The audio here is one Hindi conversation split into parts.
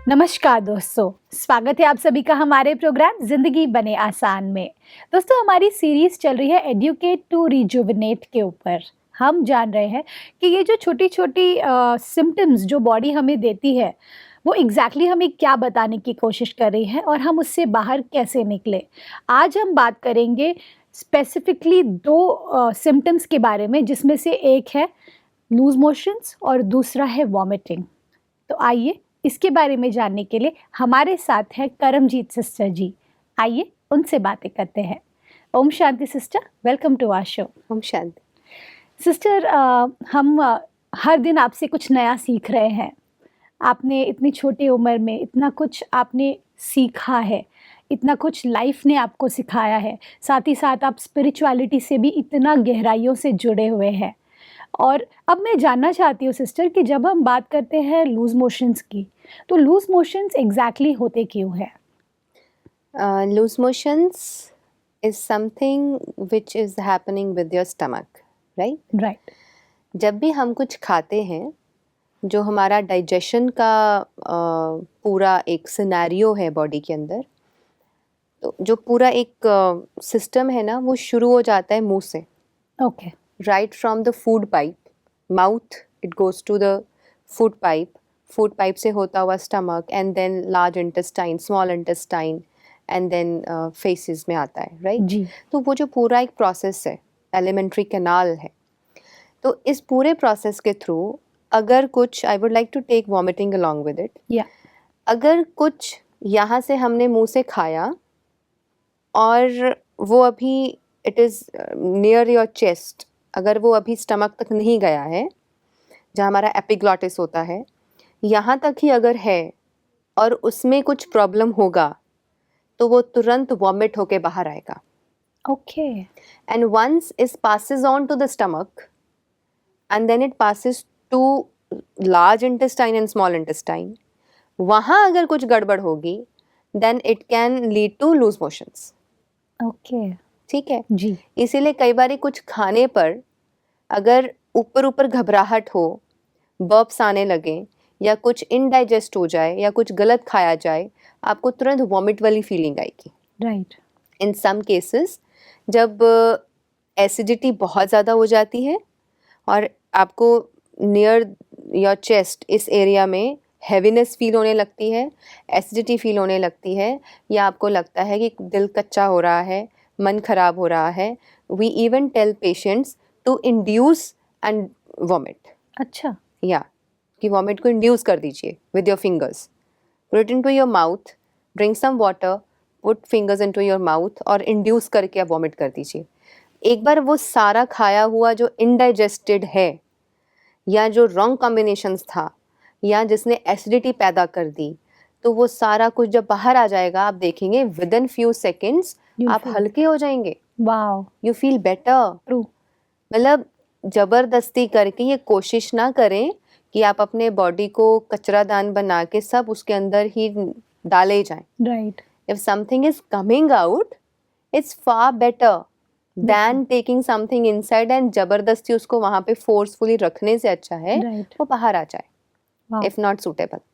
नमस्कार दोस्तों, स्वागत है आप सभी का हमारे प्रोग्राम ज़िंदगी बने आसान में। दोस्तों, हमारी सीरीज़ चल रही है एडुकेट टू रिजुविनेट के ऊपर। हम जान रहे हैं कि ये जो छोटी-छोटी सिम्पटम्स जो बॉडी हमें देती है, वो एग्ज़ैक्टली हमें क्या बताने की कोशिश कर रही है और हम उससे बाहर कैसे निकलें। आज हम बात करेंगे स्पेसिफिकली 2 सिम्पटम्स के बारे में, जिसमें से एक है लूज़ मोशंस और दूसरा है वॉमिटिंग। तो आइए इसके बारे में जानने के लिए हमारे साथ है करमजीत सिस्टर जी। आइए उनसे बातें करते हैं। ओम शांति sister, welcome to our show. ओम शांति। सिस्टर, हम हर दिन आपसे कुछ नया सीख रहे हैं। आपने इतनी छोटी उम्र में इतना कुछ आपने सीखा है, इतना कुछ लाइफ ने आपको सिखाया है। साथ ही साथ आप स्पिरिचुअलिटी से भी इतना गहराइयों से जुड़े हुए हैं। और अब मैं जानना चाहती हूँ सिस्टर कि जब हम बात करते हैं लूज़ मोशंस की, तो लूज़ मोशंस एग्ज़ैक्टली होते क्यों हैं? Loose motions is something which is happening with your stomach, right? Right. जब भी हम कुछ खाते हैं, जो हमारा डाइजेशन का पूरा एक सिनेरियो है बॉडी के अंदर, तो जो पूरा एक सिस्टम है ना, वो शुरू हो जाता है मुंह से, okay. Right from the food pipe, mouth it goes to the food pipe से होता हुआ stomach and then large intestine, small intestine and then faeces में आता है, राइट? जी। तो वो जो पूरा एक प्रोसेस है, एलिमेंट्री कैनाल है। तो इस पूरे प्रोसेस के थ्रू अगर कुछ, I would like to take vomiting along with it, या अगर कुछ यहाँ से हमने मुंह से खाया और वो अभी it is near your chest, अगर वो अभी स्टमक तक नहीं गया है, जहाँ हमारा एपिग्लॉटिस होता है, यहाँ तक ही अगर है और उसमें कुछ प्रॉब्लम होगा, तो वो तुरंत वॉमिट होके बाहर आएगा। Okay. And once it passes on to the stomach and then it passes to large intestine and small intestine, वहाँ अगर कुछ गड़बड़ होगी then it can lead to loose motions। Okay. ठीक है, जी। इसीलिए कई बार कुछ खाने पर अगर ऊपर ऊपर घबराहट हो, बर्प्स आने लगे या कुछ इनडाइजेस्ट हो जाए या कुछ गलत खाया जाए, आपको तुरंत वॉमिट वाली फीलिंग आएगी। राइट। इन सम केसेस जब एसिडिटी बहुत ज़्यादा हो जाती है और आपको नियर योर चेस्ट इस एरिया में हैवीनेस फील होने लगती है, एसिडिटी फील होने लगती है, या आपको लगता है कि दिल कच्चा हो रहा है, मन खराब हो रहा है, we even tell patients to induce and vomit. अच्छा। या कि वॉमिट को इंड्यूस कर दीजिए with your fingers, put it into your mouth, drink some water, put fingers into your mouth और इंड्यूस करके आप वॉमिट कर दीजिए। एक बार वो सारा खाया हुआ जो इनडाइजेस्टेड है या जो रॉन्ग कॉम्बिनेशंस था या जिसने एसिडिटी पैदा कर दी, तो वो सारा कुछ जब बाहर आ जाएगा, आप देखेंगे विद इन फ्यू सेकेंड्स आप हल्के हो जाएंगे। Wow. You feel better. True. मतलब ज़बरदस्ती करके ये कोशिश ना करें कि आप अपने बॉडी को कचरादान बना के सब उसके अंदर ही डाले जाएं। Right. If something is coming out, it's far better than taking something inside and ज़बरदस्ती उसको वहाँ पे फोर्सफुली रखने से अच्छा है राइट। वो बाहर आ जाए, wow. if not suitable।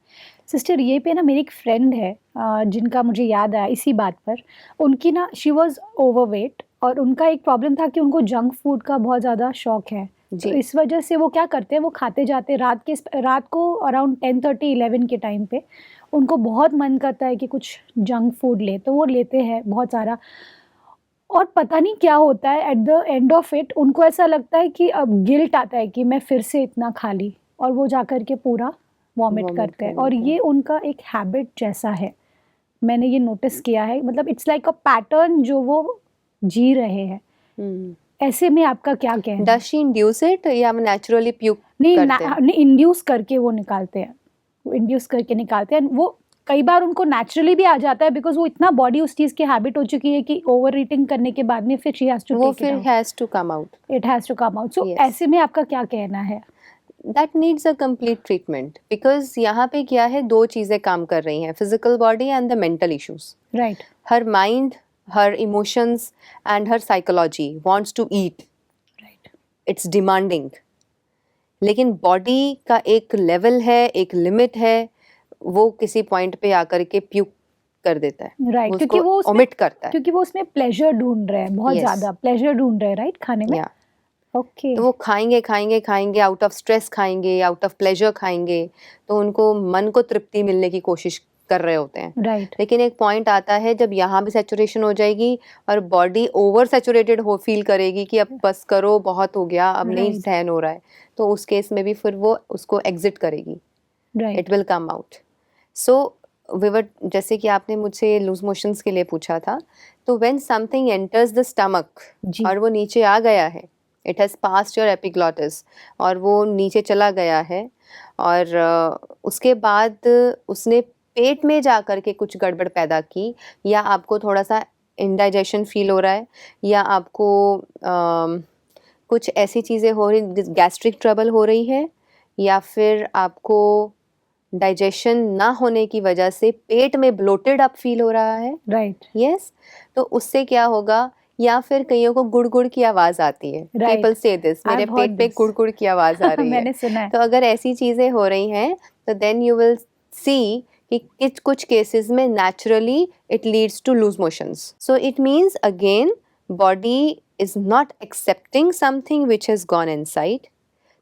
Sister, ये पे ना मेरी एक फ्रेंड है, जिनका मुझे याद आया इसी बात पर। उनकी ना शी वाज ओवरवेट और उनका एक प्रॉब्लम था कि उनको जंक फूड का बहुत ज़्यादा शौक है। तो जी। इस वजह से वो क्या करते हैं, वो खाते जाते रात को अराउंड 10:30 11 के टाइम पे उनको बहुत मन करता है कि कुछ जंक फूड ले, तो वो लेते हैं बहुत सारा। और पता नहीं क्या होता है, at the end of it उनको ऐसा लगता है कि अब गिल्ट आता है कि मैं फिर से इतना खा ली, और वो जाकर के पूरा वॉमिट Vomit करते हैं। कर और देते हैं। ये उनका एक हैबिट जैसा है, मैंने ये नोटिस किया है। मतलब इट्स लाइक अ पैटर्न जो वो जी रहे हैं। ऐसे में आपका क्या कहना है? Does she induce it या नेचुरली प्यूक नहीं, करते हैं? नहीं, इंड्यूस करके वो निकालते हैं। वो इंड्यूस करके निकालते हैं। वो कई बार उनको नेचुरली भी आ जाता है, बिकॉज़ वो इतना बॉडी उस चीज़ की हैबिट हो चुकी है कि ओवर ईटिंग करने के बाद में फिर शी हैज़ टू वो टेक इट फिर out. Has to come out. It has to come out. So Yes. ऐसे में आपका क्या कहना है? That needs a complete treatment, because यहाँ पे क्या है, दो चीज़ें काम कर रही हैं, physical body and the mental issues. Right. Her mind, her emotions and her psychology wants to eat, right. It's demanding. लेकिन बॉडी का एक लेवल है, एक लिमिट है, वो किसी पॉइंट पे आकर के प्यूक कर देता है, राइट, क्योंकि उसको वो उसमें ओमिट करता है। क्योंकि वो उसमें प्लेजर ढूंढ रहे हैं, बहुत Yes. ज्यादा प्लेजर ढूंढ रहे हैं, राइट, खाने में। या ओके। तो वो खाएंगे खाएंगे खाएंगे, आउट ऑफ स्ट्रेस खाएंगे, आउट ऑफ प्लेजर खाएंगे, तो उनको मन को तृप्ति मिलने की कोशिश कर रहे होते हैं। राइट। लेकिन एक पॉइंट आता है जब यहाँ भी सैचुरेशन हो जाएगी और बॉडी ओवर सैचुरेटेड हो फील करेगी कि अब बस करो, बहुत हो गया, अब नहीं Right. सहन हो रहा है, तो उस केस में भी फिर वो उसको एग्जिट करेगी, right. It will come out. So विवर, जैसे कि आपने मुझसे लूज मोशंस के लिए पूछा था, तो when something enters the stomach जी। और वो नीचे आ गया है, it has passed your epiglottis और वो नीचे चला गया है और उसके बाद उसने पेट में जा कर के कुछ गड़बड़ पैदा की, या आपको थोड़ा सा इंडाइजेशन फील हो रहा है, या आपको कुछ ऐसी चीज़ें हो रही, गैस्ट्रिक ट्रबल हो रही है, या फिर आपको डाइजेशन ना होने की वजह से पेट में ब्लोटेड अप फील हो रहा है, राइट। यस, तो उससे क्या होगा, या फिर कईयों को गुड़ गुड़ की आवाज आती है, Right. पीपल से दिस, I've मेरे heard पेट पे this. गुड़ गुड़ की आवाज आ रही है। मैंने सुना है। तो अगर ऐसी चीजें हो रही हैं तो देन यू विल सी कि कुछ केसेस में naturally it leads to loose motions. So it means again body is not accepting something which has gone inside.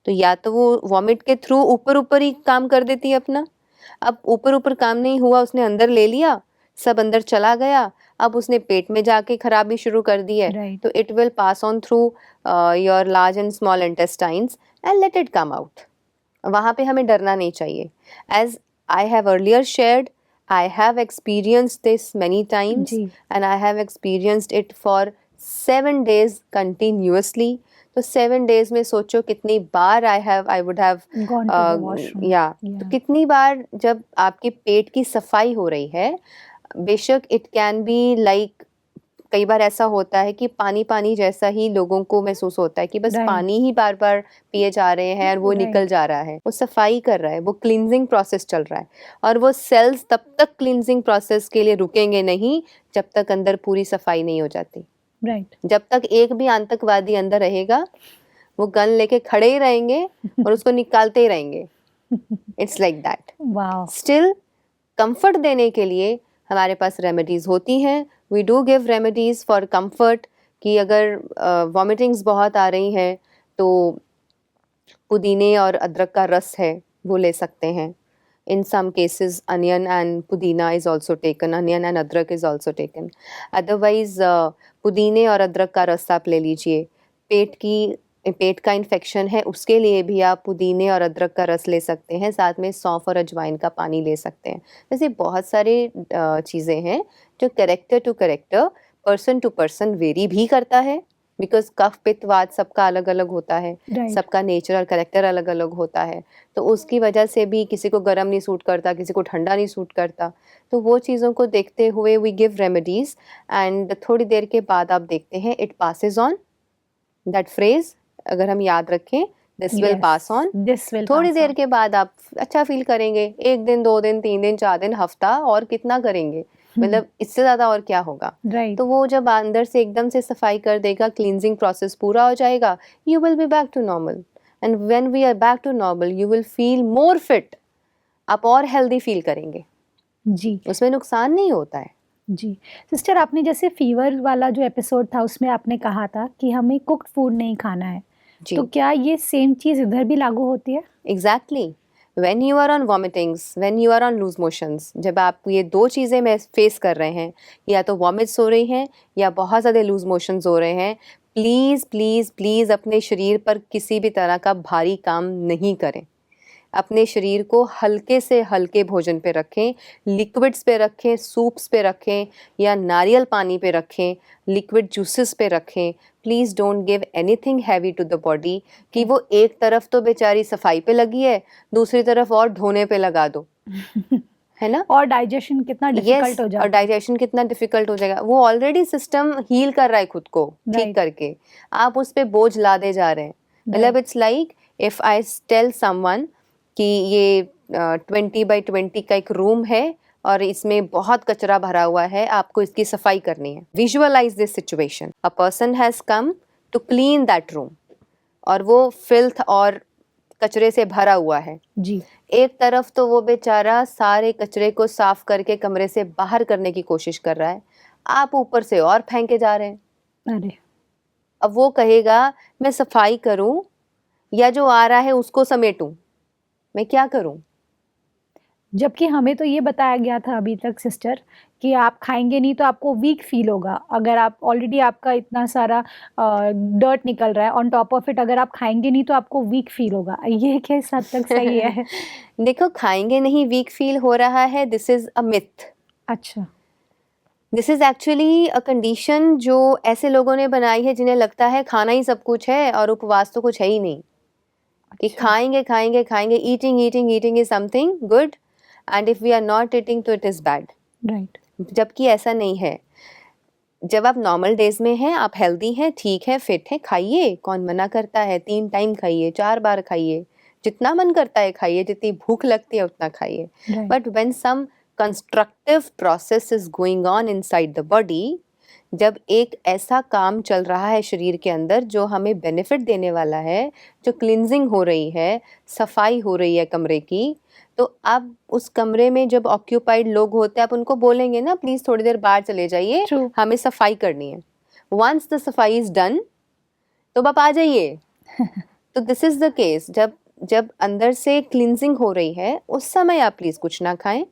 तो या तो वो वॉमिट के थ्रू ऊपर ऊपर ही काम कर देती है अपना, अब ऊपर ऊपर काम नहीं हुआ, उसने अंदर ले लिया, सब अंदर चला गया, अब उसने पेट में जाके खराबी शुरू कर दी है, Right. तो it will pass on through your large and small intestines and let it come out. वहाँ पे हमें डरना नहीं चाहिए। As I have earlier shared, I have experienced this many times जी। And I have experienced it for 7 days continuously. तो 7 days में सोचो कितनी बार I would have Gone to the washroom. या Yeah. तो कितनी बार जब आपके पेट की सफाई हो रही है, बेशक इट कैन बी लाइक, कई बार ऐसा होता है कि पानी पानी जैसा ही लोगों को महसूस होता है कि बस Right. पानी ही बार बार पिए जा रहे हैं और वो Right. निकल जा रहा है, वो सफाई कर रहा है, वो क्लींजिंग प्रोसेस चल रहा है, और वो सेल्स तब तक क्लींजिंग प्रोसेस के लिए रुकेंगे नहीं जब तक अंदर पूरी सफाई नहीं हो जाती। राइट। जब तक एक भी आतंकवादी अंदर रहेगा, वो गन लेके खड़े ही रहेंगे और उसको निकालते ही रहेंगे। It's like that. Wow. Still comfort देने के लिए हमारे पास रेमेडीज होती हैं। We do give remedies for comfort, कि अगर वॉमिटिंग्स बहुत आ रही हैं तो पुदीने और अदरक का रस है वो ले सकते हैं। In some cases, onion and pudina is also taken. Onion and अदरक is also taken. Otherwise, पुदीने और अदरक का रस आप ले लीजिए। पेट का इन्फेक्शन है उसके लिए भी आप पुदीने और अदरक का रस ले सकते हैं, साथ में सौंफ और अजवाइन का पानी ले सकते हैं। वैसे बहुत सारे चीज़ें हैं जो character to character, person to person vary भी करता है, बिकॉज कफ पित्त वात सबका अलग अलग होता है, Right. सबका नेचर और कैरेक्टर अलग अलग होता है, तो उसकी वजह से भी किसी को गर्म नहीं सूट करता, किसी को ठंडा नहीं सूट करता। तो वो चीज़ों को देखते हुए वी गिव रेमेडीज एंड थोड़ी देर के बाद आप देखते हैं it passes on. That phrase अगर हम याद रखें, दिस विल पास ऑन। थोड़ी देर के बाद आप अच्छा फील करेंगे, 1 दिन 2 दिन 3 दिन 4 दिन हफ्ता, और कितना करेंगे, मतलब इससे ज़्यादा और क्या होगा। राइट। तो वो जब अंदर से एकदम से सफाई कर देगा, क्लींजिंग प्रोसेस पूरा हो जाएगा, you will be back to normal, and when we are back to normal you will feel more fit, आप और हेल्दी फील करेंगे, जी। उसमें नुकसान नहीं होता है। जी सिस्टर, आपने जैसे फीवर वाला जो एपिसोड था उसमें आपने कहा था कि हमें कुक्ड फूड नहीं खाना है, जी, तो क्या ये सेम चीज़ इधर भी लागू होती है? Exactly. When you are on vomitings, when you are on loose motions, जब आप ये 2 चीज़ें में फेस कर रहे हैं, या तो वॉमिट्स हो रही हैं या बहुत ज़्यादा लूज मोशंस हो रहे हैं, प्लीज़ प्लीज़ प्लीज़ अपने शरीर पर किसी भी तरह का भारी काम नहीं करें। अपने शरीर को हल्के से हल्के भोजन पे रखें, लिक्विड्स पे रखें, सूप्स पे रखें, या नारियल पानी पे रखें, लिक्विड जूसेस पे रखें। Please don't give anything heavy to the body, कि वो एक तरफ तो बेचारी सफाई पे लगी है, दूसरी तरफ और धोने पे लगा दो, है ना। और डाइजेशन कितना डिफिकल्ट हो और जाता है। डाइजेशन कितना डिफिकल्ट हो जाएगा, वो ऑलरेडी सिस्टम हील कर रहा है खुद को ठीक Right. करके, आप उस पे बोझ लादे जा रहे हैं। मतलब it's like if I tell someone कि ये 20x20 का एक रूम है और इसमें बहुत कचरा भरा हुआ है, आपको इसकी सफाई करनी है। Visualise this situation, a person has come to clean that room, और वो फिल्थ और कचरे से भरा हुआ है। जी। एक तरफ तो वो बेचारा सारे कचरे को साफ करके कमरे से बाहर करने की कोशिश कर रहा है, आप ऊपर से और फेंके जा रहे हैं। अरे! अब वो कहेगा मैं सफाई करूं या जो आ रहा है उसको समेटूं, मैं क्या करूं? जबकि हमें तो ये बताया गया था अभी तक सिस्टर कि आप खाएँगे नहीं तो आपको वीक फ़ील होगा। अगर आप ऑलरेडी आपका इतना सारा डर्ट निकल रहा है, ऑन टॉप ऑफ इट अगर आप खाएँगे नहीं तो आपको वीक फ़ील होगा। ये किस हद तक सही है? देखो, खाएंगे नहीं वीक फील हो रहा है, दिस इज अ मिथ। अच्छा, this is actually a condition जो ऐसे लोगों ने बनाई है जिन्हें लगता है खाना ही सब कुछ है और उपवास तो कुछ है ही नहीं, कि अच्छा, खाएंगे खाएंगे खाएंगे, eating eating eating is something good and if we are not eating तो इट इज बैड। राइट, जबकि ऐसा नहीं है। जब आप नॉर्मल डेज में हैं, आप हेल्दी हैं, ठीक है, फिट हैं, खाइए, कौन मना करता है। 3 टाइम खाइए, 4 बार खाइए, जितना मन करता है खाइए, जितनी भूख लगती है उतना खाइए। Right, but when some constructive process is going on inside the body, जब एक ऐसा काम चल रहा है शरीर के अंदर जो हमें बेनिफिट देने वाला है, जो क्लिनजिंग हो रही है, सफाई हो रही है कमरे की, तो आप उस कमरे में जब ऑक्यूपाइड लोग होते हैं, आप उनको बोलेंगे ना प्लीज थोड़ी देर बाहर चले जाइए, ट्रू, हमें सफाई करनी है। वंस द सफाई इज डन तो आप आ जाइए। तो दिस इज द केस, जब जब अंदर से क्लिनजिंग हो रही है उस समय आप प्लीज कुछ ना खाएं।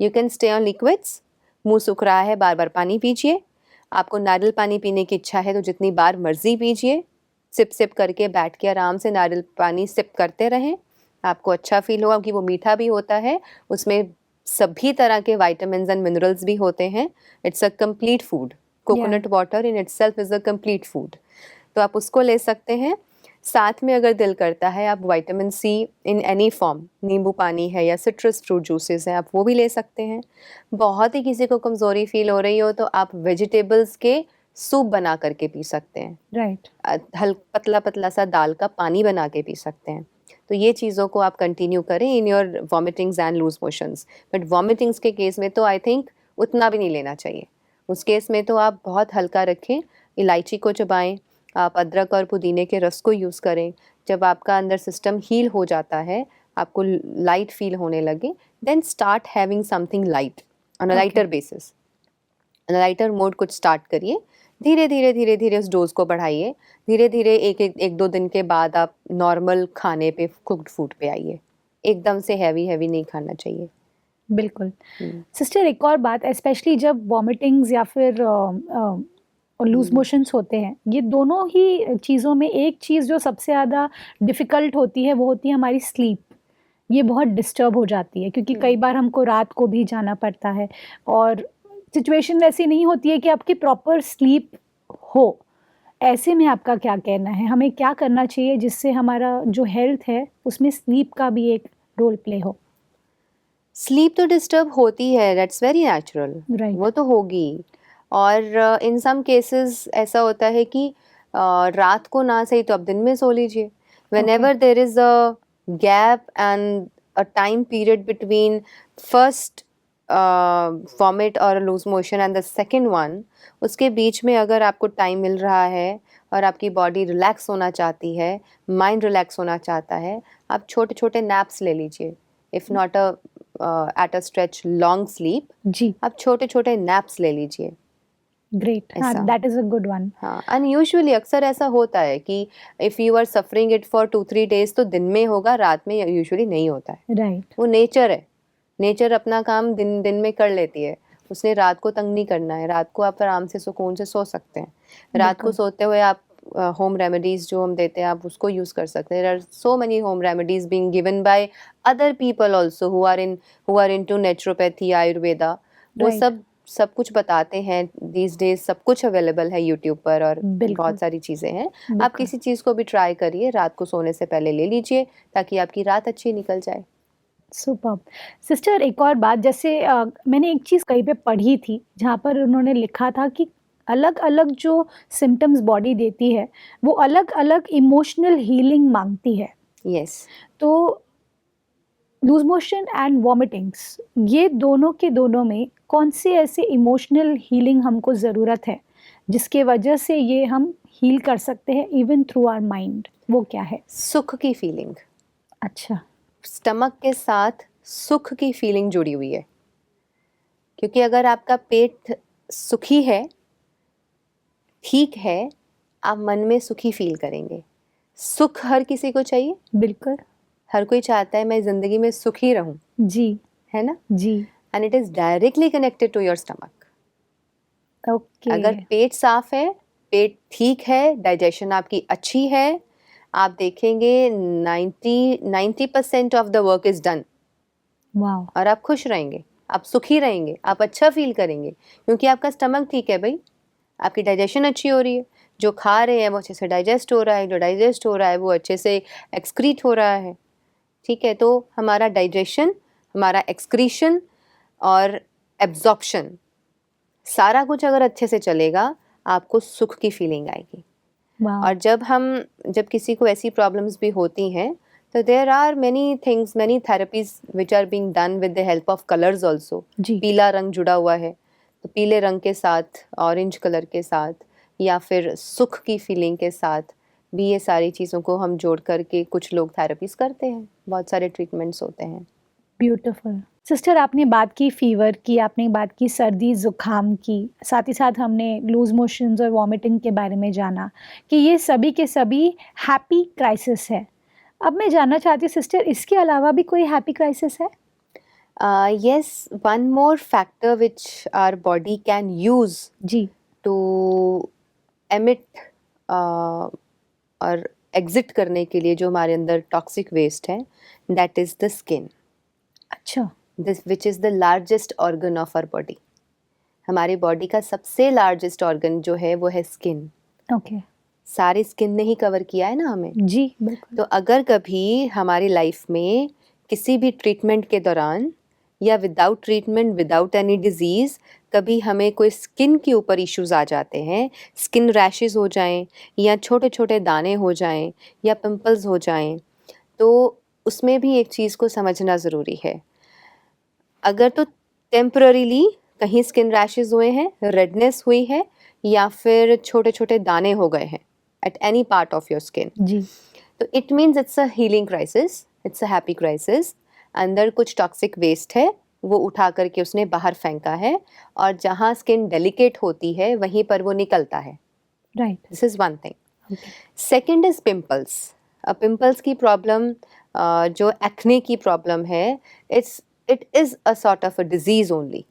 You can stay on liquids. मुंह सूख रहा है, बार बार पानी पीजिए। आपको नारियल पानी पीने की इच्छा है तो जितनी बार मर्जी पीजिए। सिप सिप करके बैठ के आराम से नारियल पानी सिप करते रहें, आपको अच्छा फील होगा कि वो मीठा भी होता है, उसमें सभी तरह के विटामिन्स एंड मिनरल्स भी होते हैं। It's a complete food. Coconut water in itself is a complete food, तो आप उसको ले सकते हैं। साथ में अगर दिल करता है आप vitamin C in any form, नींबू पानी है या सिट्रस फ्रूट जूसेस हैं, आप वो भी ले सकते हैं। बहुत ही किसी को कमज़ोरी फील हो रही हो तो आप वेजिटेबल्स के सूप बना करके पी सकते हैं। राइट, पतला पतला सा दाल का पानी बना के पी सकते हैं। तो ये चीज़ों को आप कंटिन्यू करें in your vomitings and loose motions. But vomitings के केस में तो आई थिंक उतना भी नहीं लेना चाहिए। उस केस में तो आप बहुत हल्का रखें, इलायची को चबाएं, आप अदरक और पुदीने के रस को यूज़ करें। जब आपका अंदर सिस्टम हील हो जाता है, आपको लाइट फील होने लगे, then start having something light on a lighter basis. Lighter mode कुछ स्टार्ट करिए, धीरे धीरे धीरे धीरे उस डोज को बढ़ाइए। धीरे धीरे एक दो दिन के बाद आप नॉर्मल खाने पे, कुक्ड फूड पे आइए। एकदम से हैवी हैवी नहीं खाना चाहिए। बिल्कुल। सिस्टर एक और बात स्पेशली जब वॉमिटिंग्स या फिर लूज़ मोशंस होते हैं, ये दोनों ही चीज़ों में एक चीज़ जो सबसे ज़्यादा डिफ़िकल्ट होती है वो होती है हमारी स्लीप। ये बहुत डिस्टर्ब हो जाती है क्योंकि कई बार हमको रात को भी जाना पड़ता है और सिचुएशन वैसी नहीं होती है कि आपकी प्रॉपर स्लीप हो। ऐसे में आपका क्या कहना है? हमें क्या करना चाहिए जिससे हमारा जो हेल्थ है उसमें स्लीप का भी एक रोल प्ले हो? स्लीप तो डिस्टर्ब होती है, दैट्स वेरी नेचुरल, राइट, वो तो होगी। और इन सम केसेस ऐसा होता है कि रात को ना सही तो आप दिन में सो लीजिए। whenever there is a gap and a time period between first vomit or lose motion and the second one, उसके बीच में अगर आपको टाइम मिल रहा है और आपकी बॉडी रिलैक्स होना चाहती है, माइंड रिलैक्स होना चाहता है, आप छोटे छोटे नैप्स ले लीजिए। If not at a stretch long sleep, जी, आप छोटे छोटे नैप्स ले लीजिए। ग्रेट। हाँ, ऐसा, that is a good one. हाँ, अनयूजुअली अक्सर ऐसा होता है कि if you are suffering it for 2-3 days तो दिन में होगा, रात में यूजुअली नहीं होता है। राइट, वो नेचर है। नेचर अपना काम दिन दिन में कर लेती है। उसने रात को तंग नहीं करना है। रात को आप आराम से सुकून से सो सकते हैं। रात को बिल्कुल, सोते हुए आप होम रेमेडीज जो हम देते हैं आप उसको यूज़ कर सकते हैं। There are so many home remedies being given by other people also who are into naturopathy, Ayurveda. वो राइट, सब कुछ बताते हैं। दीज डेज सब कुछ अवेलेबल है यूट्यूब पर और बिल्कुल, बहुत सारी चीज़ें हैं। आप बिल्कुल। किसी चीज़ को भी ट्राई करिए, रात को सोने से पहले ले लीजिए ताकि आपकी रात अच्छी निकल जाए। सुपर्ब! सिस्टर एक और बात जैसे मैंने एक चीज़ कहीं पे पढ़ी थी जहाँ पर उन्होंने लिखा था कि अलग-अलग जो सिम्पटम्स बॉडी देती है, वो अलग-अलग इमोशनल हीलिंग माँगती है। यस। तो लूज़ मोशन एंड वॉमिटिंग्स ये दोनों के दोनों में कौन-सी ऐसी इमोशनल हीलिंग हमको ज़रूरत है, जिसके वजह से ये हम हील कर सकते हैं इवन थ्रू आवर माइंड, वो क्या है? सुख की फीलिंग। अच्छा। स्टमक के साथ सुख की फीलिंग जुड़ी हुई है, क्योंकि अगर आपका पेट सुखी है, ठीक है, आप मन में सुखी फील करेंगे। सुख हर किसी को चाहिए, बिल्कुल। हर कोई चाहता है मैं ज़िंदगी में सुखी रहूं, जी। है ना? जी। And it is directly connected to your stomach. Okay. अगर पेट साफ है, पेट ठीक है, डाइजेशन आपकी अच्छी है, आप देखेंगे 90% of the work is done wow. और आप खुश रहेंगे, आप सुखी रहेंगे, आप अच्छा फील करेंगे, क्योंकि आपका स्टमक ठीक है भाई, आपकी डाइजेशन अच्छी हो रही है, जो खा रहे हैं वो अच्छे से डाइजेस्ट हो रहा है, जो डाइजेस्ट हो रहा है वो अच्छे से एक्सक्रीट हो रहा है। ठीक है, तो हमारा डाइजेशन, हमारा एक्सक्रीशन और एब्जॉर्प्शन, सारा कुछ अगर अच्छे से चलेगा, आपको सुख की फीलिंग आएगी। वाओ। और जब किसी को ऐसी प्रॉब्लम्स भी होती हैं, तो there are many things, many therapies which are being done with the help of colours also. जी। पीला रंग जुड़ा हुआ है, तो पीले रंग के साथ, ऑरेंज कलर के साथ, या फिर सुख की फीलिंग के साथ भी ये सारी चीज़ों को हम जोड़ करके कुछ लोग थेरेपीज करते हैं, बहुत सारे ट्रीटमेंट्स होते हैं। ब्यूटीफुल। सिस्टर, आपने बात की फ़ीवर की, आपने बात की सर्दी ज़ुकाम की, साथ ही साथ हमने लूज़ मोशंस और वॉमिटिंग के बारे में जाना कि ये सभी के सभी हैप्पी क्राइसिस है। अब मैं जानना चाहती हूँ सिस्टर, इसके अलावा भी कोई हैप्पी क्राइसिस है? Yes, one more factor which our body can use जी। to emit और एग्जिट करने के लिए जो हमारे अंदर टॉक्सिक वेस्ट है, दैट इज द स्किन, अच्छा। This which is the largest organ of our body. हमारी बॉडी का सबसे लार्जेस्ट ऑर्गन जो है वो है स्किन। ओके। सारी स्किन ने ही कवर किया है ना हमें। जी, बिल्कुल। तो अगर कभी हमारी लाइफ में किसी भी ट्रीटमेंट के दौरान या without treatment, without any disease, कभी हमें कोई स्किन के ऊपर इश्यूज आ जाते हैं, स्किन रैशेस हो जाएं या छोटे छोटे दाने हो जाएं या पिंपल्स हो जाएं, तो उसमें भी एक चीज़ को समझना ज़रूरी है। अगर तो टेम्पररीली कहीं स्किन रैशेस हुए हैं, रेडनेस हुई है, या फिर छोटे छोटे दाने हो गए हैं at any part of your skin, जी। तो it means it's a healing crisis, it's a happy crisis. अंदर कुछ टॉक्सिक वेस्ट है, वो उठा करके उसने बाहर फेंका है, और जहाँ स्किन डेलिकेट होती है वहीं पर वो निकलता है। Right. This is one thing. Okay. Second is pimples. Pimples की प्रॉब्लम, जो एक्ने की प्रॉब्लम है, it is a sort of a disease only.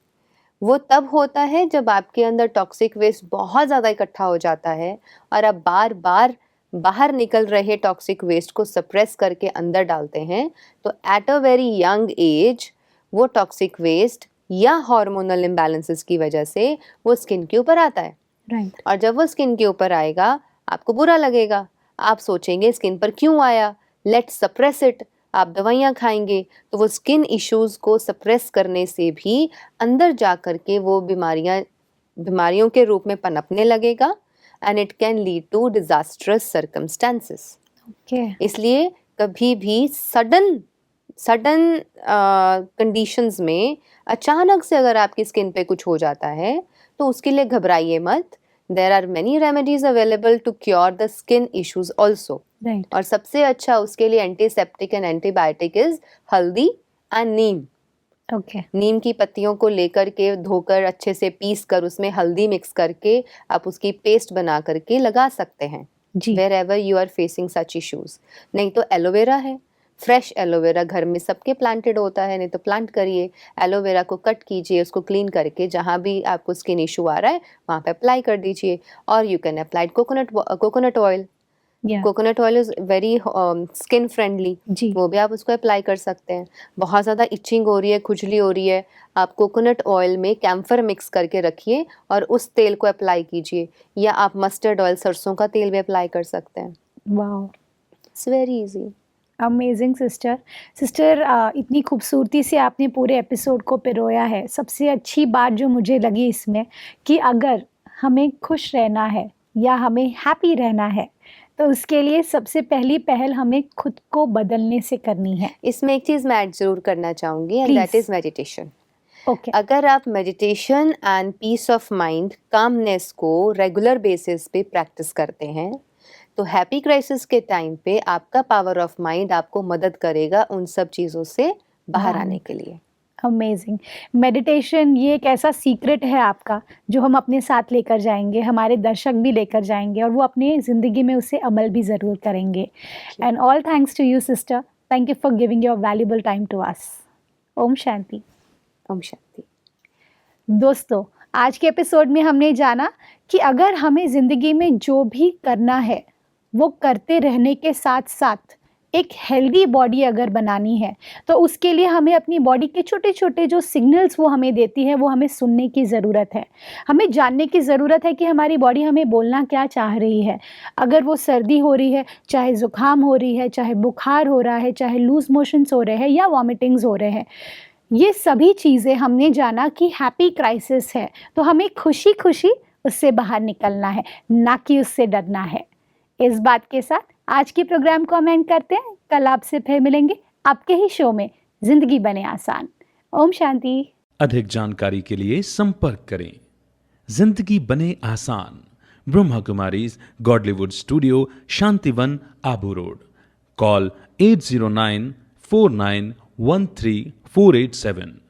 वो तब होता है जब आपके अंदर टॉक्सिक वेस्ट बहुत ज़्यादा इकट्ठा हो जाता है और आप बार बार बाहर निकल रहे टॉक्सिक वेस्ट को सप्रेस करके अंदर डालते हैं, तो at a very young age वो टॉक्सिक वेस्ट या हार्मोनल इम्बैलेंसेस की वजह से वो स्किन के ऊपर आता है। राइट। और जब वो स्किन के ऊपर आएगा, आपको बुरा लगेगा, आप सोचेंगे स्किन पर क्यों आया, लेट्स सप्रेस इट। आप दवाइयाँ खाएंगे, तो वो स्किन इश्यूज को सप्रेस करने से भी अंदर जा कर के वो बीमारियों के रूप में पनपने लगेगा, and it can lead to disastrous circumstances. Okay. इसलिए कभी भी सडन सडन कंडीशंस में अचानक से अगर आपकी स्किन पे कुछ हो जाता है, तो उसके लिए घबराइए मत। There are many remedies available to cure the skin issues also. Right. और सबसे अच्छा उसके लिए antiseptic and antibiotic is haldi and neem. Okay. Neem की पत्तियों को लेकर के धोकर अच्छे से पीस कर उसमें हल्दी मिक्स करके आप उसकी पेस्ट बना करके लगा सकते हैं जी। Wherever you are facing such issues. नहीं तो एलोवेरा है, फ्रेश एलोवेरा घर में सबके प्लांटेड होता है, नहीं तो प्लांट करिए। एलोवेरा को कट कीजिए, उसको क्लीन करके जहाँ भी आपको स्किन इशू आ रहा है वहाँ पे अप्लाई कर दीजिए। और you can apply coconut oil. Yeah. Coconut oil is very skin friendly, जी। वो भी आप उसको अप्लाई कर सकते हैं। बहुत ज़्यादा इचिंग हो रही है, खुजली हो रही है, आप कोकोनट ऑयल में कैम्फर मिक्स करके रखिए और उस तेल को अप्लाई कीजिए, या आप मस्टर्ड ऑयल, सरसों का तेल भी अप्लाई कर सकते हैं। Wow. It's very easy. Amazing sister. Sister, इतनी खूबसूरती से आपने पूरे एपिसोड को पिरोया है। सबसे अच्छी बात जो मुझे लगी इसमें कि अगर हमें खुश रहना है या हमें हैप्पी रहना है, तो उसके लिए सबसे पहली पहल हमें खुद को बदलने से करनी है। इसमें एक चीज़ मैं ऐड ज़रूर करना चाहूँगी, and that please. Is meditation. Okay. अगर आप meditation and peace of mind, calmness को रेगुलर बेसिस पे प्रैक्टिस करते हैं, तो हैप्पी क्राइसिस के टाइम पे आपका पावर ऑफ माइंड आपको मदद करेगा उन सब चीज़ों से बाहर आने के लिए। अमेजिंग। मेडिटेशन ये एक ऐसा सीक्रेट है आपका जो हम अपने साथ लेकर जाएंगे, हमारे दर्शक भी लेकर जाएंगे और वो अपनी ज़िंदगी में उसे अमल भी ज़रूर करेंगे। And all thanks to you sister, thank you for giving your valuable time to us. ओम शांति। ओम शांति। दोस्तों, आज के एपिसोड में हमने जाना कि अगर हमें ज़िंदगी में जो भी करना है वो करते रहने के साथ साथ एक हेल्दी बॉडी अगर बनानी है तो उसके लिए हमें अपनी बॉडी के छोटे छोटे जो सिग्नल्स वो हमें देती है वो हमें सुनने की ज़रूरत है। हमें जानने की ज़रूरत है कि हमारी बॉडी हमें बोलना क्या चाह रही है। अगर वो सर्दी हो रही है, चाहे ज़ुकाम हो रही है, चाहे बुखार हो रहा है, चाहे लूज मोशंस हो रहे हैं या वॉमिटिंग्स हो रहे हैं, ये सभी चीज़ें हमने जाना कि हैप्पी क्राइसिस है तो हमें खुशी खुशी उससे बाहर निकलना है, ना कि उससे डरना है। इस बात के साथ आज की प्रोग्राम को हम एंड करते हैं। कल आपसे फिर मिलेंगे आपके ही शो में जिंदगी बने आसान। ओम शांति। अधिक जानकारी के लिए संपर्क करें जिंदगी बने आसान, Brahma Kumaris Godlywood studio, Shantivan, Abu road. Call 8094913487487।